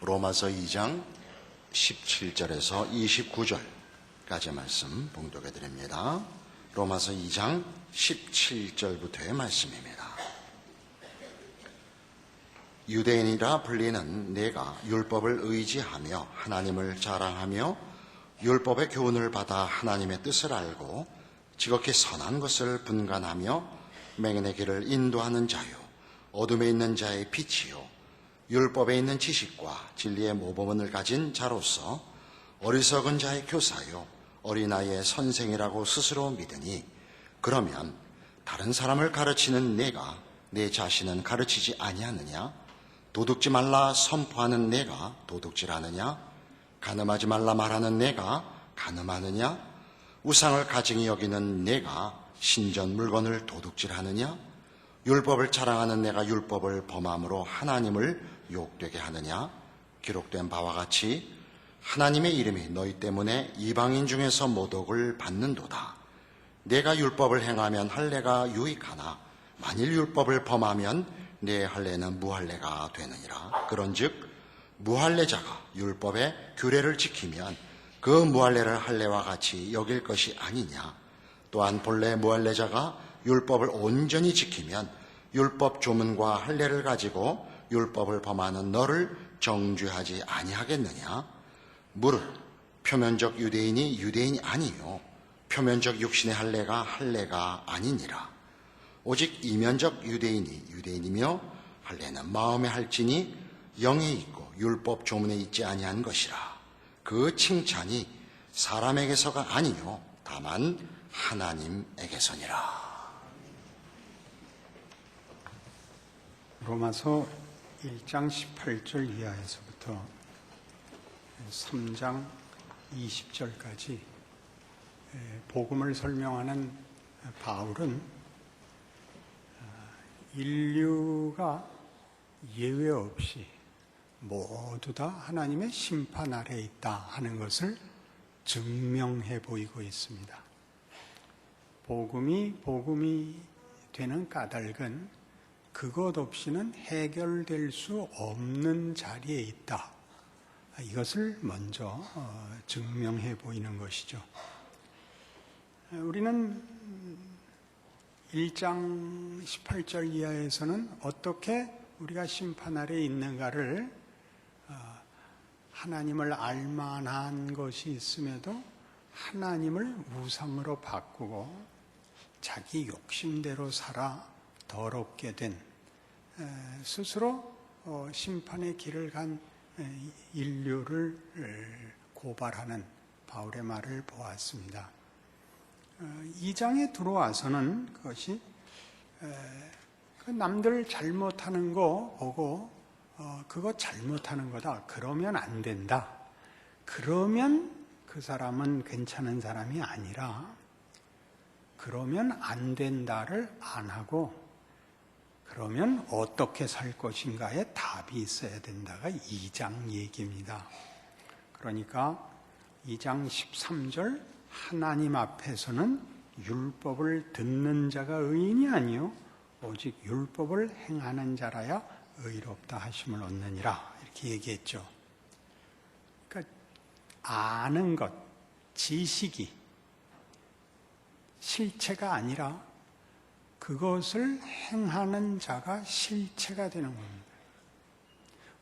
로마서 2장 17절에서 29절까지 말씀 봉독해 드립니다. 로마서 2장 17절부터의 말씀입니다. 유대인이라 불리는 내가 율법을 의지하며 하나님을 자랑하며 율법의 교훈을 받아 하나님의 뜻을 알고 지극히 선한 것을 분간하며 맹인의 길을 인도하는 자요 어둠에 있는 자의 빛이요 율법에 있는 지식과 진리의 모범을 가진 자로서 어리석은 자의 교사요 어린아이의 선생이라고 스스로 믿으니 그러면 다른 사람을 가르치는 내가 내 자신은 가르치지 아니하느냐? 도둑지 말라 선포하는 내가 도둑질하느냐? 간음하지 말라 말하는 내가 간음하느냐? 우상을 가증히 여기는 내가 신전 물건을 도둑질하느냐? 율법을 자랑하는 내가 율법을 범함으로 하나님을 욕되게 하느냐? 기록된 바와 같이 하나님의 이름이 너희 때문에 이방인 중에서 모독을 받는도다. 내가 율법을 행하면 할례가 유익하나 만일 율법을 범하면 내 할례는 무할례가 되느니라. 그런즉 무할례자가 율법의 규례를 지키면 그 무할례를 할례와 같이 여길 것이 아니냐. 또한 본래 무할례자가 율법을 온전히 지키면 율법 조문과 할례를 가지고 율법을 범하는 너를 정죄하지 아니하겠느냐. 무릇 표면적 유대인이 유대인이 아니요 표면적 육신의 할례가 할례가 아니니라. 오직 이면적 유대인이 유대인이며 할례는 마음에 할지니 영에 있고 율법 조문에 있지 아니한 것이라. 그 칭찬이 사람에게서가 아니요 다만 하나님에게서니라. 로마서 1장 18절 이하에서부터 3장 20절까지 복음을 설명하는 바울은 인류가 예외 없이 모두 다 하나님의 심판 아래에 있다 하는 것을 증명해 보이고 있습니다. 복음이 되는 까닭은 그것 없이는 해결될 수 없는 자리에 있다. 이것을 먼저 증명해 보이는 것이죠. 우리는 1장 18절 이하에서는 어떻게 우리가 심판 아래에 있는가를 하나님을 알만한 것이 있음에도 하나님을 우상으로 바꾸고 자기 욕심대로 살아 더럽게 된 스스로 심판의 길을 간 인류를 고발하는 바울의 말을 보았습니다. 2장에 들어와서는 그것이 남들 잘못하는 거 보고 그거 잘못하는 거다. 그러면 안 된다. 그러면 그 사람은 괜찮은 사람이 아니라 그러면 안 된다를 안 하고 그러면 어떻게 살 것인가에 답이 있어야 된다가 2장 얘기입니다. 그러니까 2장 13절 하나님 앞에서는 율법을 듣는 자가 의인이 아니요 오직 율법을 행하는 자라야 의롭다 하심을 얻느니라 이렇게 얘기했죠. 그러니까 아는 것, 지식이 실체가 아니라 그것을 행하는 자가 실체가 되는 겁니다.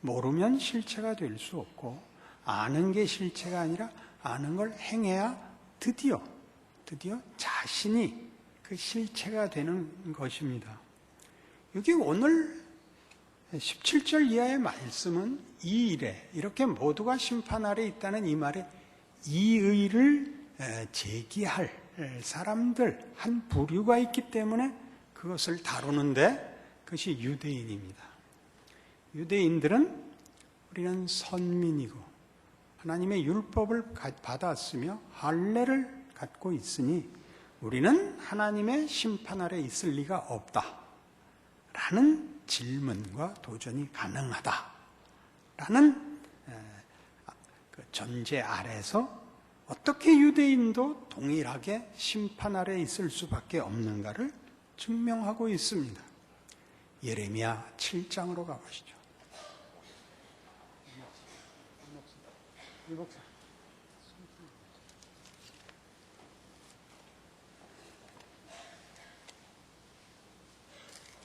모르면 실체가 될 수 없고 아는 게 실체가 아니라 아는 걸 행해야 드디어 자신이 그 실체가 되는 것입니다. 여기 오늘 17절 이하의 말씀은 이 일에 이렇게 모두가 심판 아래 있다는 이 말에 이 의를 제기할 사람들 한 부류가 있기 때문에 그것을 다루는데 그것이 유대인입니다. 유대인들은 우리는 선민이고 하나님의 율법을 받았으며 할례를 갖고 있으니 우리는 하나님의 심판 아래 있을 리가 없다 라는 질문과 도전이 가능하다 라는 그 전제 아래서 어떻게 유대인도 동일하게 심판 아래 있을 수밖에 없는가를 증명하고 있습니다. 예레미야 7장으로 가보시죠.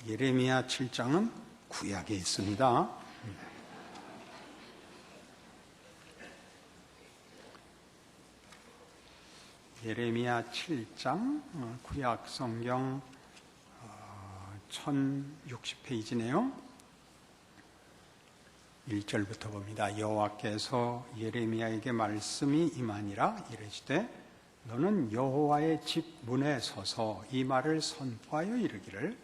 예레미야 7장은 구약에 있습니다. 예레미야 7장 구약 성경 1060페이지네요. 1절부터 봅니다. 여호와께서 예레미야에게 말씀이 임하니라. 이르시되 너는 여호와의 집 문에 서서 이 말을 선포하여 이르기를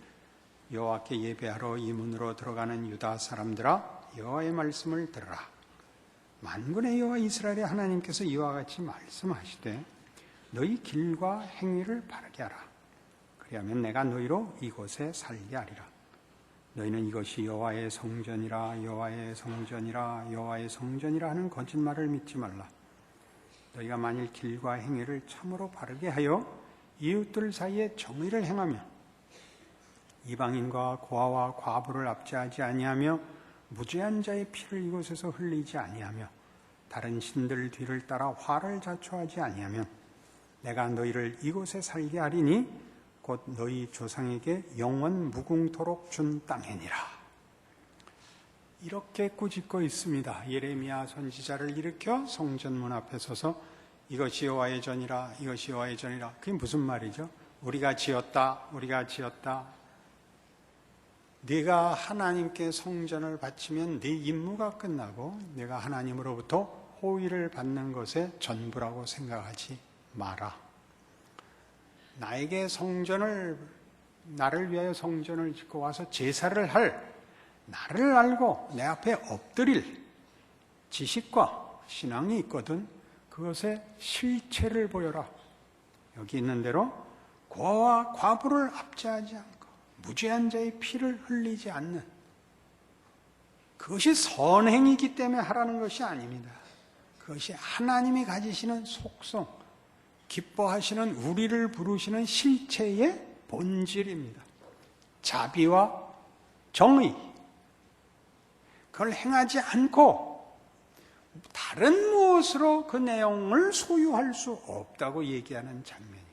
여호와께 예배하러 이 문으로 들어가는 유다 사람들아, 여호와의 말씀을 들으라. 만군의 여호와 이스라엘의 하나님께서 이와 같이 말씀하시되 너희 길과 행위를 바르게 하라. 그리하면 내가 너희로 이곳에 살게 하리라. 너희는 이것이 여호와의 성전이라, 여호와의 성전이라, 여호와의 성전이라 하는 거짓말을 믿지 말라. 너희가 만일 길과 행위를 참으로 바르게 하여 이웃들 사이에 정의를 행하며 이방인과 고아와 과부를 압제하지 아니하며 무죄한 자의 피를 이곳에서 흘리지 아니하며 다른 신들 뒤를 따라 화를 자초하지 아니하면 내가 너희를 이곳에 살게 하리니 곧 너희 조상에게 영원 무궁토록 준 땅이니라. 이렇게 꾸짖고 있습니다. 예레미야 선지자를 일으켜 성전문 앞에 서서 이것이 여호와의 전이라, 이것이 여호와의 전이라. 그게 무슨 말이죠? 우리가 지었다, 우리가 지었다. 네가 하나님께 성전을 바치면 네 임무가 끝나고 네가 하나님으로부터 호의를 받는 것의 전부라고 생각하지 마라. 나에게 성전을, 나를 위하여 성전을 짓고 와서 제사를 할, 나를 알고 내 앞에 엎드릴 지식과 신앙이 있거든 그것의 실체를 보여라. 여기 있는 대로 고아와 과부를 압제하지 않고 무죄한 자의 피를 흘리지 않는, 그것이 선행이기 때문에 하라는 것이 아닙니다. 그것이 하나님이 가지시는 속성, 기뻐하시는 우리를 부르시는 실체의 본질입니다. 자비와 정의, 그걸 행하지 않고 다른 무엇으로 그 내용을 소유할 수 없다고 얘기하는 장면입니다.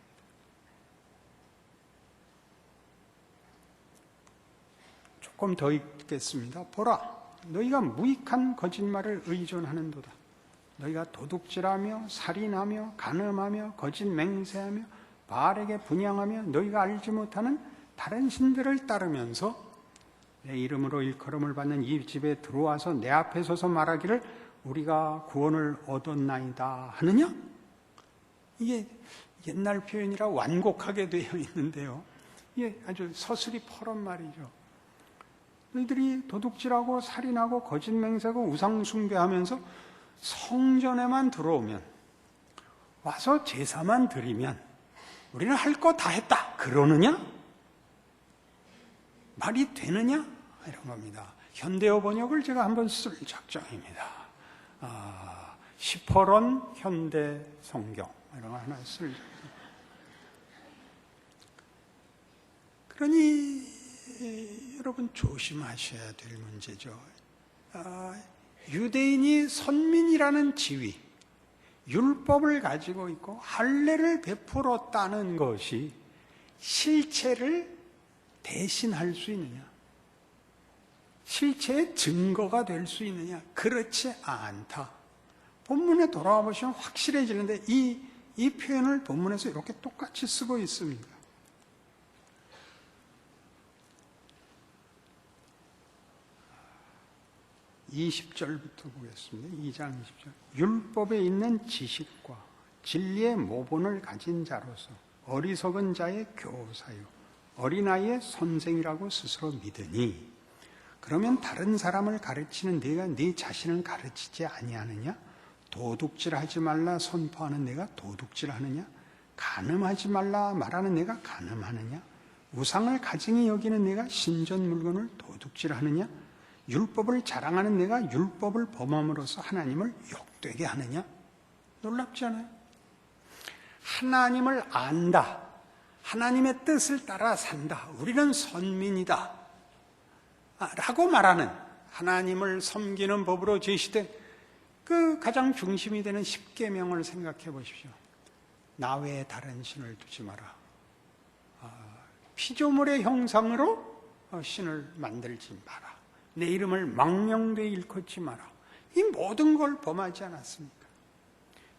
조금 더 읽겠습니다. 보라, 너희가 무익한 거짓말을 의존하는도다. 너희가 도둑질하며 살인하며 간음하며 거짓 맹세하며 바알에게 분향하며 너희가 알지 못하는 다른 신들을 따르면서 내 이름으로 일컬음을 받는 이 집에 들어와서 내 앞에 서서 말하기를 우리가 구원을 얻었나이다 하느냐? 이게 옛날 표현이라 완곡하게 되어 있는데요. 이게 아주 서슬이 퍼런 말이죠. 너희들이 도둑질하고 살인하고 거짓 맹세하고 우상 숭배하면서 성전에만 들어오면, 와서 제사만 드리면 우리는 할 거 다 했다 그러느냐? 말이 되느냐? 이런 겁니다. 현대어 번역을 제가 한번 쓸 작정입니다. 시퍼런 현대 성경 이런 거 하나 쓸. 그러니 여러분 조심하셔야 될 문제죠. 유대인이 선민이라는 지위, 율법을 가지고 있고 할례를 베풀었다는 것이 실체를 대신할 수 있느냐? 실체의 증거가 될 수 있느냐? 그렇지 않다. 본문에 돌아와 보시면 확실해지는데 이 표현을 본문에서 이렇게 똑같이 쓰고 있습니다. 20절부터 보겠습니다. 2장 20절. 율법에 있는 지식과 진리의 모본을 가진 자로서 어리석은 자의 교사요 어린아이의 선생이라고 스스로 믿으니 그러면 다른 사람을 가르치는 네가 네 자신을 가르치지 아니하느냐? 도둑질하지 말라 선포하는 내가 도둑질하느냐? 간음하지 말라 말하는 내가 간음하느냐? 우상을 가증히 여기는 내가 신전 물건을 도둑질하느냐? 율법을 자랑하는 내가 율법을 범함으로써 하나님을 욕되게 하느냐? 놀랍지 않아요? 하나님을 안다. 하나님의 뜻을 따라 산다. 우리는 선민이다. 라고 말하는, 하나님을 섬기는 법으로 제시된 그 가장 중심이 되는 십계명을 생각해 보십시오. 나 외에 다른 신을 두지 마라. 피조물의 형상으로 신을 만들지 마라. 내 이름을 망령되이 일컫지 마라. 이 모든 걸 범하지 않았습니까?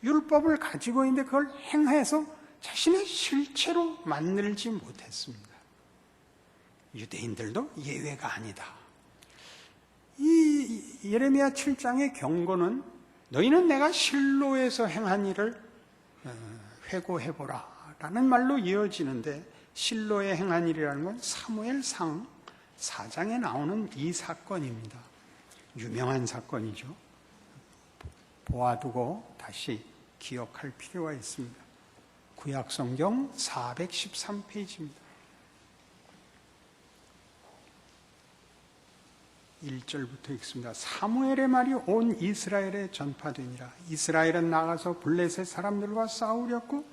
율법을 가지고 있는데 그걸 행해서 자신의 실체로 만들지 못했습니다. 유대인들도 예외가 아니다. 이 예레미야 7장의 경고는 너희는 내가 실로에서 행한 일을 회고해보라 라는 말로 이어지는데, 실로에 행한 일이라는 건 사무엘상 4장에 나오는 이 사건입니다. 유명한 사건이죠. 보아두고 다시 기억할 필요가 있습니다. 구약성경 413페이지입니다. 1절부터 읽습니다. 사무엘의 말이 온 이스라엘에 전파되니라. 이스라엘은 나가서 블레셋 사람들과 싸우렸고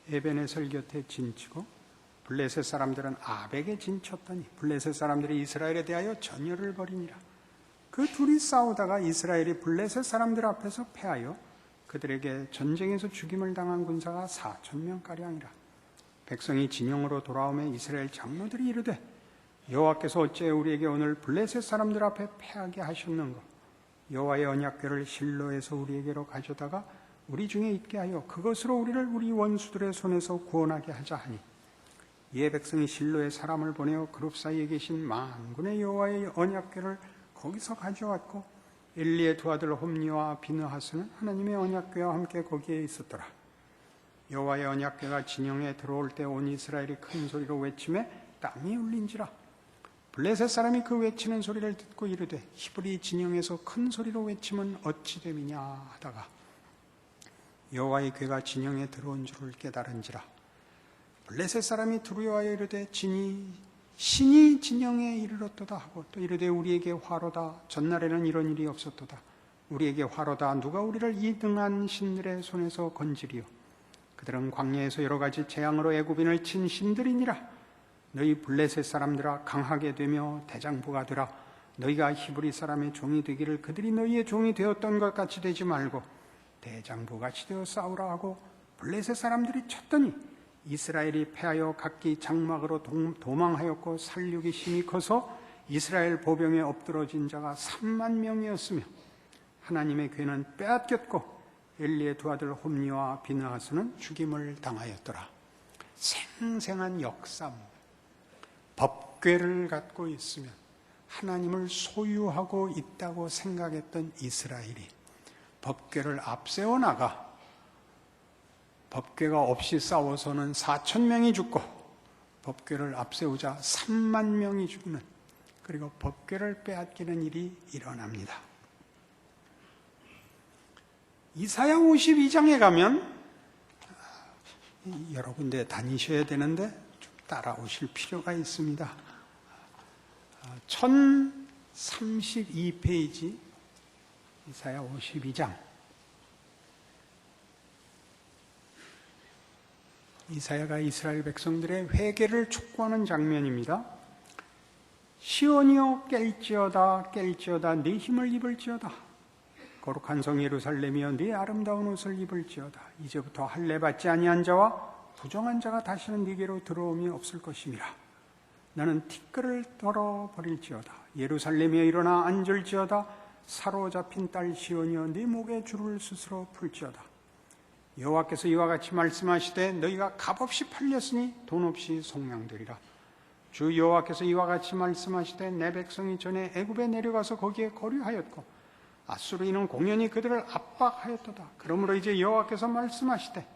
에벤에셀 곁에 진치고 블레셋 사람들은 아벡에 진쳤더니 블레셋 사람들이 이스라엘에 대하여 전열을 벌이니라. 그 둘이 싸우다가 이스라엘이 블레셋 사람들 앞에서 패하여 그들에게 전쟁에서 죽임을 당한 군사가 4,000명가량이라. 백성이 진영으로 돌아오며 이스라엘 장로들이 이르되 여호와께서 어찌 우리에게 오늘 블레셋 사람들 앞에 패하게 하셨는가? 여호와의 언약궤를 실로에서 우리에게로 가져다가 우리 중에 있게 하여 그것으로 우리를 우리 원수들의 손에서 구원하게 하자 하니, 이에 백성이 실로에 사람을 보내어 그룹 사이에 계신 만군의 여호와의 언약궤를 거기서 가져왔고 엘리의 두 아들 홈니와 비느하스는 하나님의 언약궤와 함께 거기에 있었더라. 여호와의 언약궤가 진영에 들어올 때 온 이스라엘이 큰 소리로 외치매 땅이 울린지라. 블레셋 사람이 그 외치는 소리를 듣고 이르되 히브리 진영에서 큰 소리로 외치면 어찌 됨이냐 하다가 여호와의 궤가 진영에 들어온 줄을 깨달은지라. 블레셋 사람이 두려워하여 이르되 신이 진영에 이르렀도다 하고 또 이르되 우리에게 화로다. 전날에는 이런 일이 없었도다. 우리에게 화로다. 누가 우리를 이 등한 신들의 손에서 건지리요. 그들은 광야에서 여러 가지 재앙으로 애굽인을 친 신들이니라. 너희 블레셋 사람들아 강하게 되며 대장부가 되라. 너희가 히브리 사람의 종이 되기를 그들이 너희의 종이 되었던 것 같이 되지 말고 대장부같이 되어 싸우라 하고 블레셋 사람들이 쳤더니 이스라엘이 패하여 각기 장막으로 도망하였고 살육이 힘이 커서 이스라엘 보병에 엎드러진 자가 3만 명이었으며 하나님의 궤는 빼앗겼고 엘리의 두 아들 홈니와 비느하스는 죽임을 당하였더라. 생생한 역사입니다. 법궤를 갖고 있으면 하나님을 소유하고 있다고 생각했던 이스라엘이 법궤를 앞세워 나가 법궤가 없이 싸워서는 4,000명이 죽고 법궤를 앞세우자 3만 명이 죽는, 그리고 법궤를 빼앗기는 일이 일어납니다. 이사야 52장에 가면 여러 군데 다니셔야 되는데 좀 따라오실 필요가 있습니다. 1032페이지 이사야 52장. 이사야가 이스라엘 백성들의 회개를 촉구하는 장면입니다. 시온이여 깰지어다 깰지어다 네 힘을 입을지어다. 거룩한 성 예루살렘이여 네 아름다운 옷을 입을지어다. 이제부터 할례 받지 아니한 자와 부정한 자가 다시는 네게로 들어옴이 없을 것임이라. 나는 티끌을 덜어버릴지어다. 예루살렘이여 일어나 앉을지어다. 사로잡힌 딸 시온이여 네 목에 줄을 스스로 풀지어다. 여호와께서 이와 같이 말씀하시되 너희가 값없이 팔렸으니 돈 없이 속량되리라. 주 여호와께서 이와 같이 말씀하시되 내 백성이 전에 애굽에 내려가서 거기에 거류하였고 아수르인은 공연히 그들을 압박하였도다. 그러므로 이제 여호와께서 말씀하시되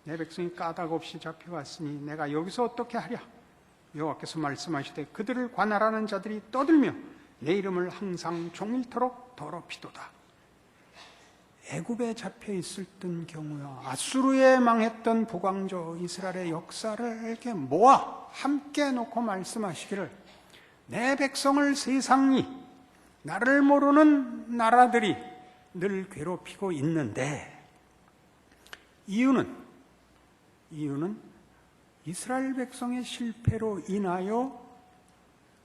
내 백성이 까닭 없이 잡혀갔으니 내가 여기서 어떻게 하랴. 여호와께서 말씀하시되 그들을 관할하는 자들이 떠들며 내 이름을 항상 종일토록 더럽히도다. 애굽에 잡혀 있었던 경우야 아수르에 망했던 북왕조 이스라엘의 역사를 이렇게 모아 함께 놓고 말씀하시기를 내 백성을 세상이 나를 모르는 나라들이 늘 괴롭히고 있는데 이유는 이스라엘 백성의 실패로 인하여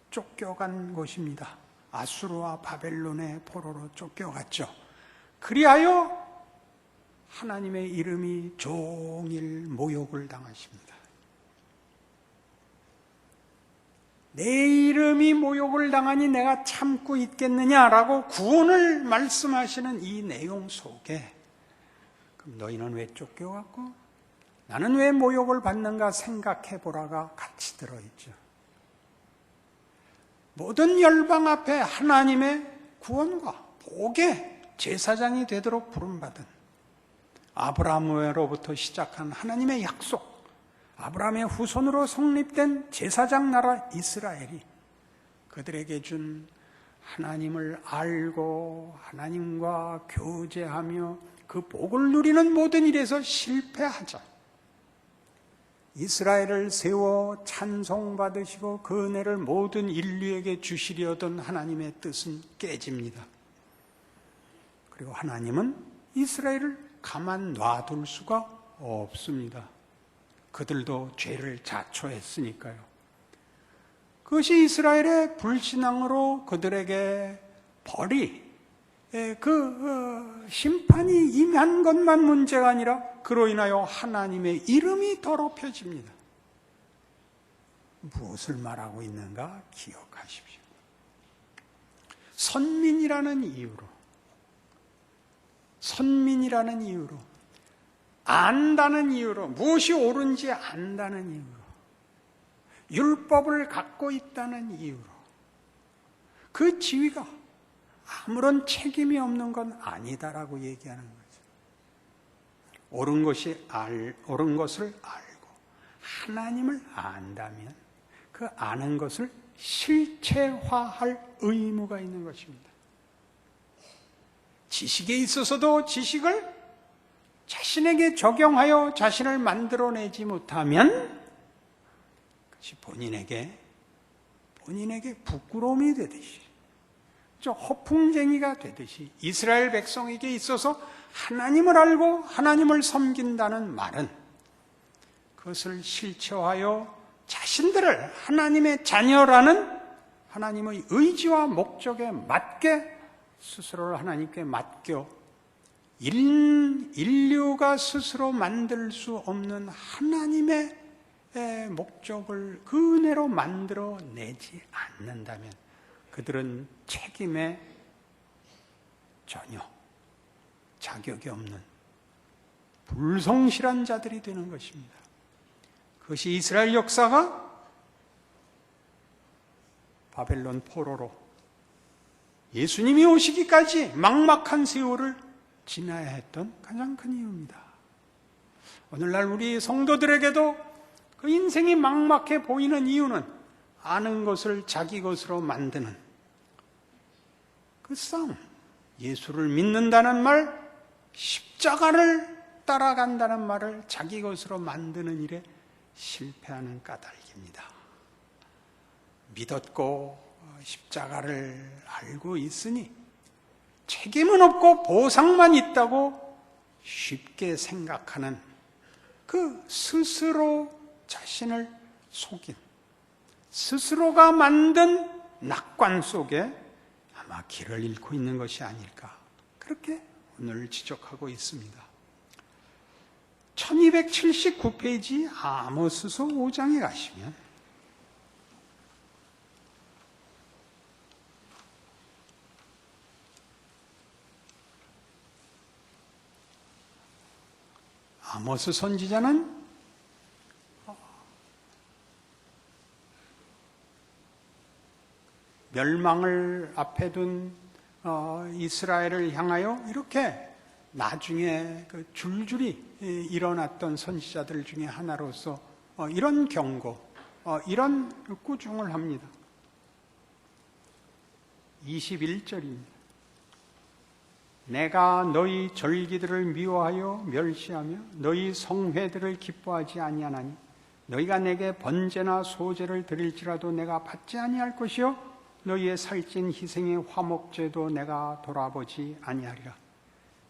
쫓겨간 것입니다. 아수르와 바벨론의 포로로 쫓겨갔죠. 그리하여 하나님의 이름이 종일 모욕을 당하십니다. 내 이름이 모욕을 당하니 내가 참고 있겠느냐라고 구원을 말씀하시는 이 내용 속에, 그럼 너희는 왜 쫓겨왔고 나는 왜 모욕을 받는가 생각해보라가 같이 들어있죠. 모든 열방 앞에 하나님의 구원과 복의 제사장이 되도록 부름받은 아브라함으로부터 시작한 하나님의 약속, 아브라함의 후손으로 성립된 제사장 나라 이스라엘이 그들에게 준 하나님을 알고 하나님과 교제하며 그 복을 누리는 모든 일에서 실패하자 이스라엘을 세워 찬송받으시고 그 은혜를 모든 인류에게 주시려던 하나님의 뜻은 깨집니다. 그리고 하나님은 이스라엘을 가만 놔둘 수가 없습니다. 그들도 죄를 자초했으니까요. 그것이 이스라엘의 불신앙으로 그들에게 벌이, 심판이 임한 것만 문제가 아니라 그로 인하여 하나님의 이름이 더럽혀집니다. 무엇을 말하고 있는가 기억하십시오. 선민이라는 이유로, 안다는 이유로, 무엇이 옳은지 안다는 이유로, 율법을 갖고 있다는 이유로 그 지위가 아무런 책임이 없는 건 아니다라고 얘기하는 거죠. 옳은 것을 알고 하나님을 안다면 그 아는 것을 실체화할 의무가 있는 것입니다. 지식에 있어서도 지식을 자신에게 적용하여 자신을 만들어내지 못하면 그것이 본인에게 부끄러움이 되듯이, 허풍쟁이가 되듯이 이스라엘 백성에게 있어서 하나님을 알고 하나님을 섬긴다는 말은 그것을 실체화하여 자신들을 하나님의 자녀라는 하나님의 의지와 목적에 맞게 스스로를 하나님께 맡겨 인류가 스스로 만들 수 없는 하나님의 목적을 그 은혜로 만들어내지 않는다면 그들은 책임에 전혀 자격이 없는 불성실한 자들이 되는 것입니다. 그것이 이스라엘 역사가 바벨론 포로로 예수님이 오시기까지 막막한 세월을 지나야 했던 가장 큰 이유입니다. 오늘날 우리 성도들에게도 그 인생이 막막해 보이는 이유는 아는 것을 자기 것으로 만드는 그 싸움, 예수를 믿는다는 말, 십자가를 따라간다는 말을 자기 것으로 만드는 일에 실패하는 까닭입니다. 믿었고 십자가를 알고 있으니 책임은 없고 보상만 있다고 쉽게 생각하는 그 스스로 자신을 속인, 스스로가 만든 낙관 속에 아마 길을 잃고 있는 것이 아닐까, 그렇게 오늘 지적하고 있습니다. 1279페이지 아모스서 5장에 가시면 아모스 선지자는 멸망을 앞에 둔 이스라엘을 향하여 이렇게 나중에 그 줄줄이 일어났던 선지자들 중에 하나로서 이런 경고, 이런 꾸중을 합니다. 21절입니다. 내가 너희 절기들을 미워하여 멸시하며 너희 성회들을 기뻐하지 아니하나니 너희가 내게 번제나 소제를 드릴지라도 내가 받지 아니할 것이요 너희의 살찐 희생의 화목제도 내가 돌아보지 아니하리라.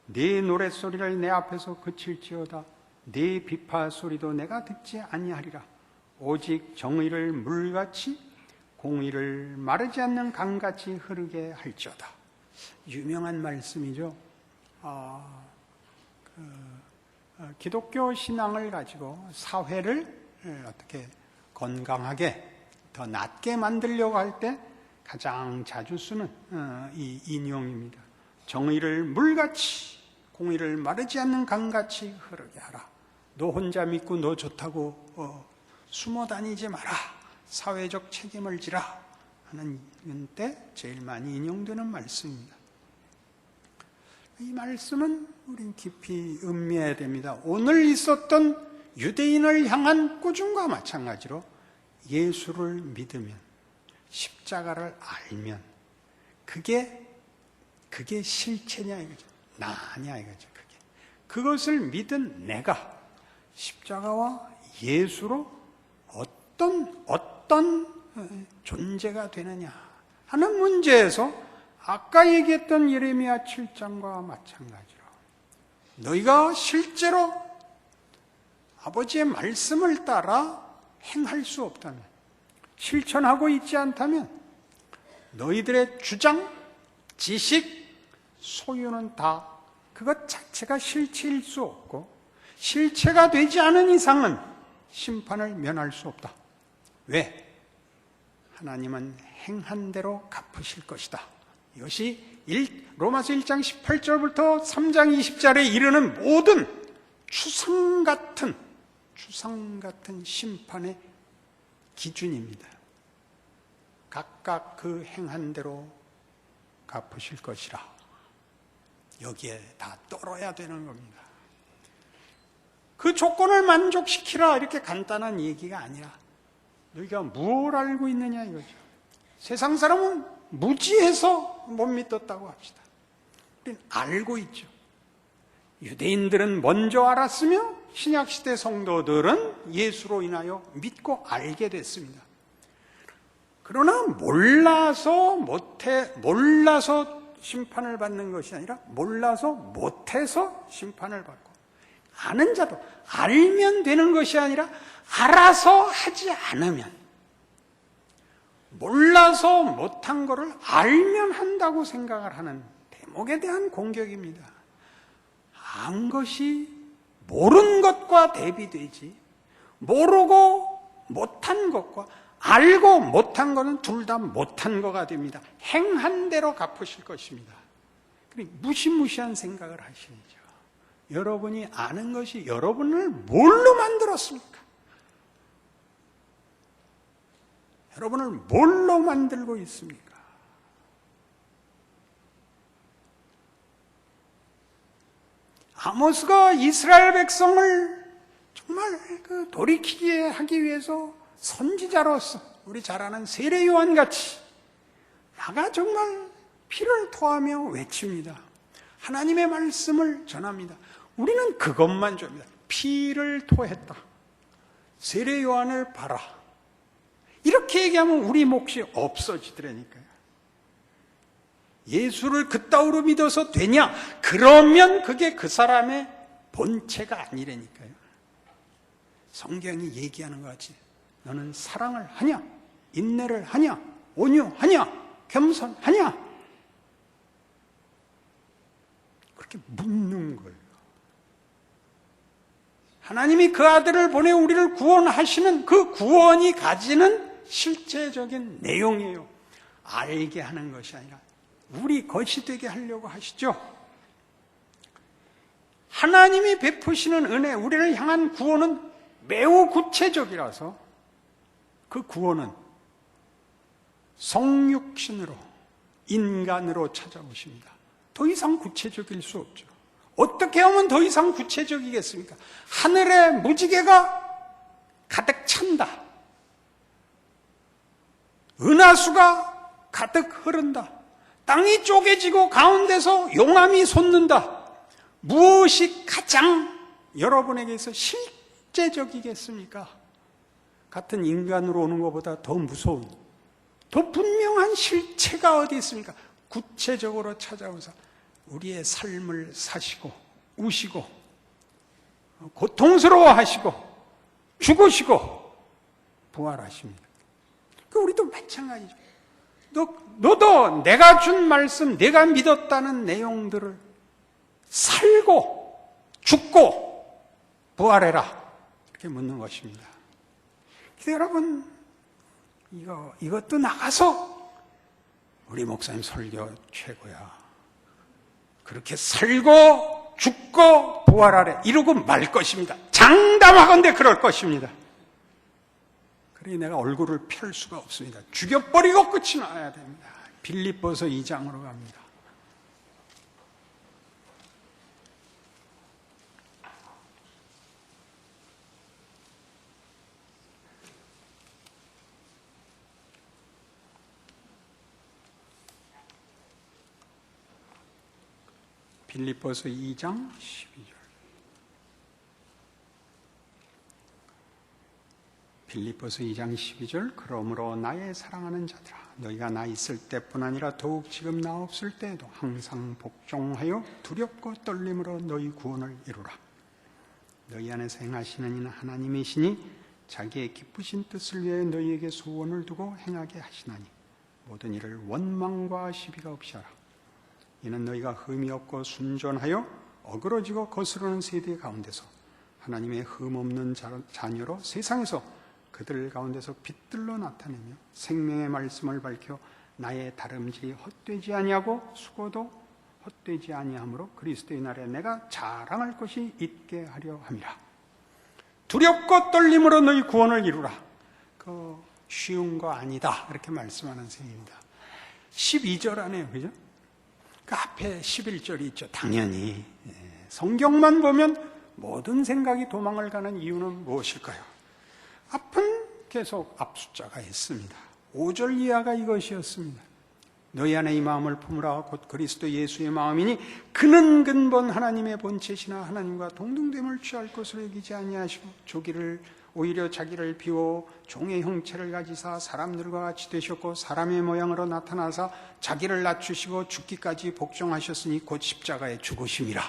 네 노랫소리를 내 앞에서 그칠지어다 네 비파 소리도 내가 듣지 아니하리라. 오직 정의를 물같이 공의를 마르지 않는 강같이 흐르게 할지어다. 유명한 말씀이죠. 기독교 신앙을 가지고 사회를 어떻게 건강하게 더 낫게 만들려고 할 때 가장 자주 쓰는 이 인용입니다. 정의를 물같이, 공의를 마르지 않는 강같이 흐르게 하라. 너 혼자 믿고 너 좋다고 숨어 다니지 마라. 사회적 책임을 지라 하는 때 제일 많이 인용되는 말씀입니다. 이 말씀은 우린 깊이 음미해야 됩니다. 오늘 있었던 유대인을 향한 꾸중과 마찬가지로 예수를 믿으면, 십자가를 알면 그게 실체냐 이거죠. 나냐 이거죠. 그것을 믿은 내가 십자가와 예수로 어떤 존재가 되느냐 하는 문제에서 아까 얘기했던 예레미야 7장과 마찬가지로 너희가 실제로 아버지의 말씀을 따라 행할 수 없다면, 실천하고 있지 않다면 너희들의 주장, 지식, 소유는 다 그것 자체가 실체일 수 없고 실체가 되지 않은 이상은 심판을 면할 수 없다. 왜? 하나님은 행한 대로 갚으실 것이다. 이것이 로마서 1장 18절부터 3장 20절에 이르는 모든 추상 같은 심판의 기준입니다. 각각 그 행한 대로 갚으실 것이라. 여기에 다 떨어야 되는 겁니다. 그 조건을 만족시키라 이렇게 간단한 얘기가 아니라 너희가 뭘 알고 있느냐 이거죠. 세상 사람은 무지해서 못 믿었다고 합시다. 우리는 알고 있죠. 유대인들은 먼저 알았으며 신약시대 성도들은 예수로 인하여 믿고 알게 됐습니다. 그러나 몰라서 심판을 받는 것이 아니라 몰라서 못해서 심판을 받고, 아는 자도 알면 되는 것이 아니라 알아서 하지 않으면, 몰라서 못한 거를 알면 한다고 생각을 하는 대목에 대한 공격입니다. 안 것이 모른 것과 대비되지, 모르고 못한 것과 알고 못한 것은 둘 다 못한 거가 됩니다. 행한 대로 갚으실 것입니다. 무시무시한 생각을 하시죠. 여러분이 아는 것이 여러분을 뭘로 만들었습니까? 여러분을 뭘로 만들고 있습니까? 아모스가 이스라엘 백성을 정말 돌이키게 하기 위해서 선지자로서 우리 잘 아는 세례 요한같이 나가 정말 피를 토하며 외칩니다. 하나님의 말씀을 전합니다. 우리는 그것만 줍니다. 피를 토했다. 세례 요한을 봐라. 이렇게 얘기하면 우리 몫이 없어지더라니까요. 예수를 그따위로 믿어서 되냐? 그러면 그게 그 사람의 본체가 아니라니까요. 성경이 얘기하는 것 같이 너는 사랑을 하냐? 인내를 하냐? 온유하냐? 겸손하냐? 그렇게 묻는 거예요. 하나님이 그 아들을 보내 우리를 구원하시는 그 구원이 가지는 실제적인 내용이에요. 알게 하는 것이 아니라 우리 것이 되게 하려고 하시죠. 하나님이 베푸시는 은혜, 우리를 향한 구원은 매우 구체적이라서 그 구원은 성육신으로, 인간으로 찾아오십니다. 더 이상 구체적일 수 없죠. 어떻게 하면 더 이상 구체적이겠습니까? 하늘에 무지개가 가득 찬다. 은하수가 가득 흐른다. 땅이 쪼개지고 가운데서 용암이 솟는다. 무엇이 가장 여러분에게서 실제적이겠습니까? 같은 인간으로 오는 것보다 더 무서운, 더 분명한 실체가 어디 있습니까? 구체적으로 찾아오사 우리의 삶을 사시고 우시고 고통스러워하시고 죽으시고 부활하십니다. 우리도 마찬가지죠. 너도 내가 준 말씀, 내가 믿었다는 내용들을 살고 죽고 부활해라 이렇게 묻는 것입니다. 그래서 여러분 이것도 나가서 우리 목사님 설교 최고야. 그렇게 살고 죽고 부활하래 이러고 말 것입니다. 장담하건대 그럴 것입니다. 그러니 내가 얼굴을 펼 수가 없습니다. 죽여버리고 끝이 나야 됩니다. 빌립보서 2장으로 갑니다. 빌립보서 2장 12절. 빌립보서 2장 12절. 그러므로 나의 사랑하는 자들아 너희가 나 있을 때뿐 아니라 더욱 지금 나 없을 때에도 항상 복종하여 두렵고 떨림으로 너희 구원을 이루라. 너희 안에서 행하시는 이는 하나님이시니 자기의 기쁘신 뜻을 위해 너희에게 소원을 두고 행하게 하시나니 모든 일을 원망과 시비가 없이 하라. 이는 너희가 흠이 없고 순전하여 어그러지고 거스르는 세대 가운데서 하나님의 흠 없는 자녀로 세상에서 그들 가운데서 빛들로 나타내며 생명의 말씀을 밝혀 나의 다름질이 헛되지 아니하고 수고도 헛되지 아니하므로 그리스도의 날에 내가 자랑할 것이 있게 하려 함이라. 두렵고 떨림으로 너희 구원을 이루라. 쉬운 거 아니다 이렇게 말씀하는 셈입니다. 12절 안에요, 그죠? 그 앞에 11절이 있죠. 당연히 성경만 보면 모든 생각이 도망을 가는 이유는 무엇일까요? 앞은 계속 앞 숫자가 있습니다. 5절 이하가 이것이었습니다. 너희 안에 이 마음을 품으라. 곧 그리스도 예수의 마음이니 그는 근본 하나님의 본체시나 하나님과 동등됨을 취할 것으로 여기지 아니하시고 오히려 자기를 비워 종의 형체를 가지사 사람들과 같이 되셨고 사람의 모양으로 나타나사 자기를 낮추시고 죽기까지 복종하셨으니 곧 십자가에 죽으심이라.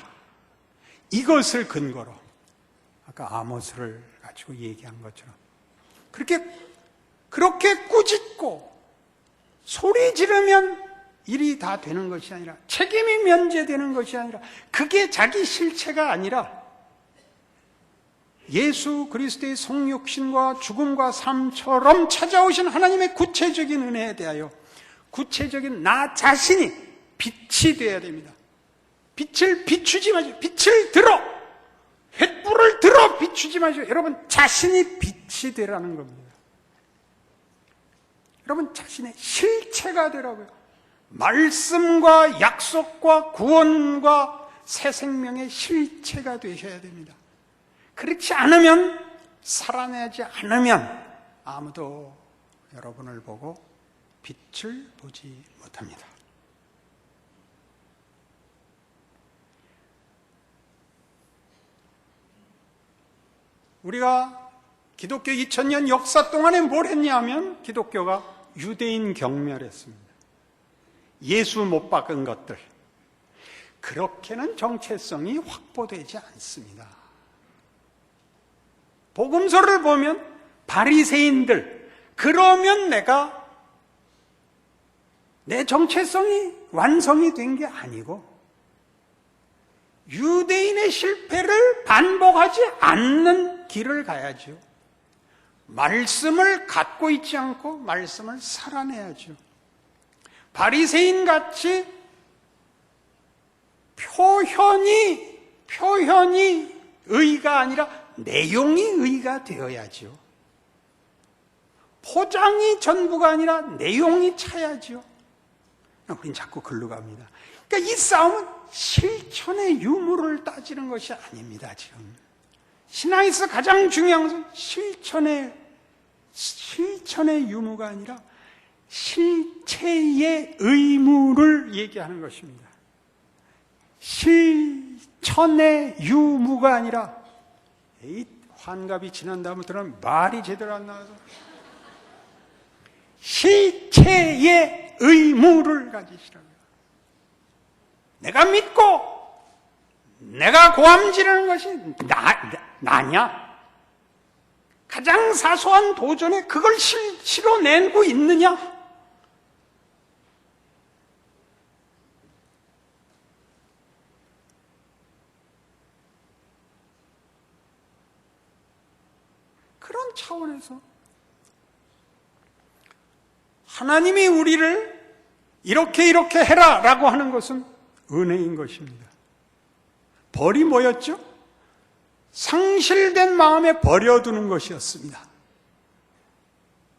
이것을 근거로 아까 아모스를 가지고 얘기한 것처럼 그렇게 꾸짖고 소리 지르면 일이 다 되는 것이 아니라 책임이 면제되는 것이 아니라 그게 자기 실체가 아니라 예수 그리스도의 성육신과 죽음과 삶처럼 찾아오신 하나님의 구체적인 은혜에 대하여 구체적인 나 자신이 빛이 되어야 됩니다. 빛을 비추지 마시고 빛을 들어 횃불을 들어 비추지 마시고 여러분 자신이 빛이 되라는 겁니다. 여러분 자신의 실체가 되라고요. 말씀과 약속과 구원과 새 생명의 실체가 되셔야 됩니다. 그렇지 않으면 살아내지 않으면 아무도 여러분을 보고 빛을 보지 못합니다. 우리가 기독교 2000년 역사 동안에 뭘 했냐면 기독교가 유대인 경멸했습니다. 예수 못 박은 것들. 그렇게는 정체성이 확보되지 않습니다. 복음서를 보면 바리새인들 그러면 내 정체성이 완성이 된 게 아니고 유대인의 실패를 반복하지 않는 길을 가야죠. 말씀을 갖고 있지 않고 말씀을 살아내야죠. 바리새인같이 표현이 의가 아니라 내용이 의가 되어야죠. 포장이 전부가 아니라 내용이 차야죠. 우린 자꾸 글로 갑니다. 그러니까 이 싸움은 실천의 유무를 따지는 것이 아닙니다. 지금 신앙에서 가장 중요한 것은 실천의 유무가 아니라 실체의 의무를 얘기하는 것입니다. 실천의 유무가 아니라 환갑이 지난 다음부터는 말이 제대로 안 나와서 실체의 의무를 가지시라고요. 내가 믿고 내가 고함 지르는 것이 나냐? 가장 사소한 도전에 그걸 실어내고 있느냐? 차원에서 하나님이 우리를 이렇게 해라 라고 하는 것은 은혜인 것입니다. 벌이 뭐였죠? 상실된 마음에 버려두는 것이었습니다.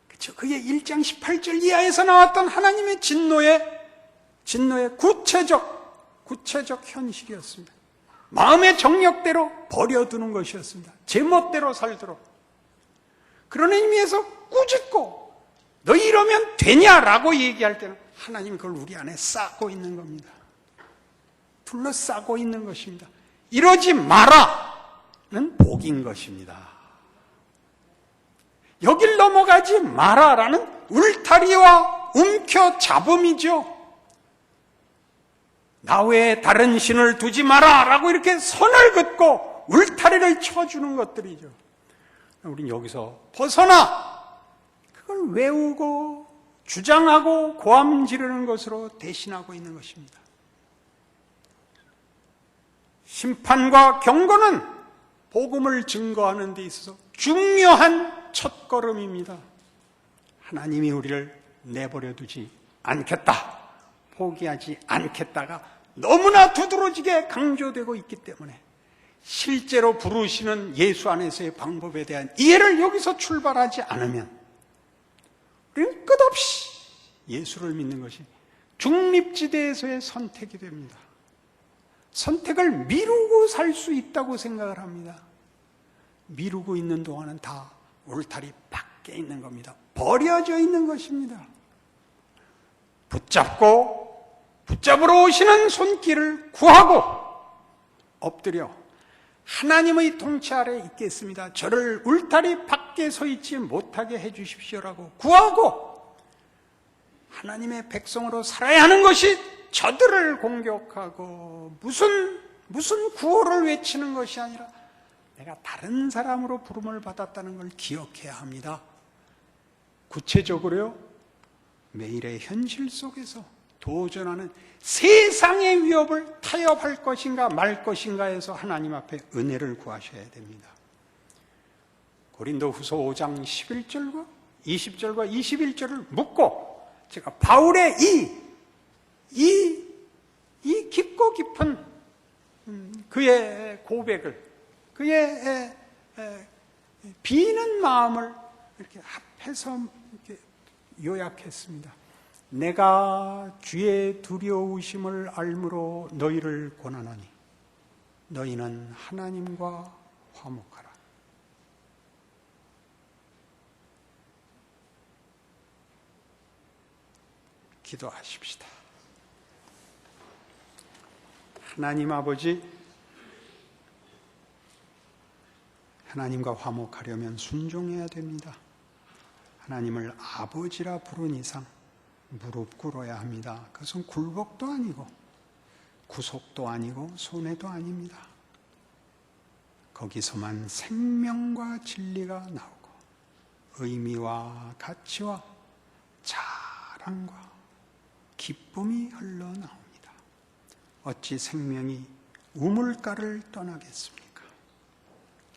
그렇죠? 그게 1장 18절 이하에서 나왔던 하나님의 진노의 구체적 현실이었습니다. 마음의 정력대로 버려두는 것이었습니다. 제멋대로 살도록. 그런 의미에서 꾸짖고 너 이러면 되냐라고 얘기할 때는 하나님이 그걸 우리 안에 쌓고 있는 겁니다. 둘러싸고 있는 것입니다. 이러지 마라는 복인 것입니다. 여길 넘어가지 마라라는 울타리와 움켜잡음이죠. 나 외에 다른 신을 두지 마라라고 이렇게 선을 긋고 울타리를 쳐주는 것들이죠. 우린 여기서 벗어나 그걸 외우고 주장하고 고함 지르는 것으로 대신하고 있는 것입니다. 심판과 경고는 복음을 증거하는 데 있어서 중요한 첫걸음입니다. 하나님이 우리를 내버려 두지 않겠다, 포기하지 않겠다가 너무나 두드러지게 강조되고 있기 때문에 실제로 부르시는 예수 안에서의 방법에 대한 이해를 여기서 출발하지 않으면 우리는 끝없이 예수를 믿는 것이 중립지대에서의 선택이 됩니다. 선택을 미루고 살 수 있다고 생각을 합니다. 미루고 있는 동안은 다 울타리 밖에 있는 겁니다. 버려져 있는 것입니다. 붙잡으러 오시는 손길을 구하고 엎드려 하나님의 통치 아래 있겠습니다. 저를 울타리 밖에 서 있지 못하게 해 주십시오라고 구하고 하나님의 백성으로 살아야 하는 것이 저들을 공격하고 무슨 구호를 외치는 것이 아니라 내가 다른 사람으로 부름을 받았다는 걸 기억해야 합니다. 구체적으로요, 매일의 현실 속에서 도전하는 세상의 위협을 타협할 것인가 말 것인가에서 하나님 앞에 은혜를 구하셔야 됩니다. 고린도후서 5장 11절과 20절과 21절을 묻고 제가 바울의 이 깊고 깊은 그의 고백을, 그의 비는 마음을 이렇게 합해서 이렇게 요약했습니다. 내가 주의 두려우심을 알므로 너희를 권하노니 너희는 하나님과 화목하라. 기도하십시다. 하나님 아버지, 하나님과 화목하려면 순종해야 됩니다. 하나님을 아버지라 부른 이상 무릎 꿇어야 합니다. 그것은 굴복도 아니고 구속도 아니고 손해도 아닙니다. 거기서만 생명과 진리가 나오고 의미와 가치와 자랑과 기쁨이 흘러나옵니다. 어찌 생명이 우물가를 떠나겠습니까?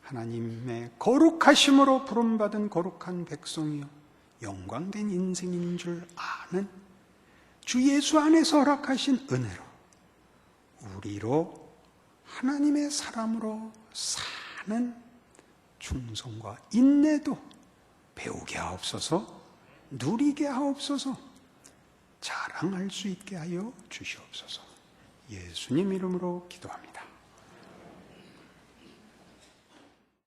하나님의 거룩하심으로 부름받은 거룩한 백성이요 영광된 인생인 줄 아는 주 예수 안에서 허락하신 은혜로 우리로 하나님의 사람으로 사는 충성과 인내도 배우게 하옵소서, 누리게 하옵소서, 자랑할 수 있게 하여 주시옵소서. 예수님 이름으로 기도합니다.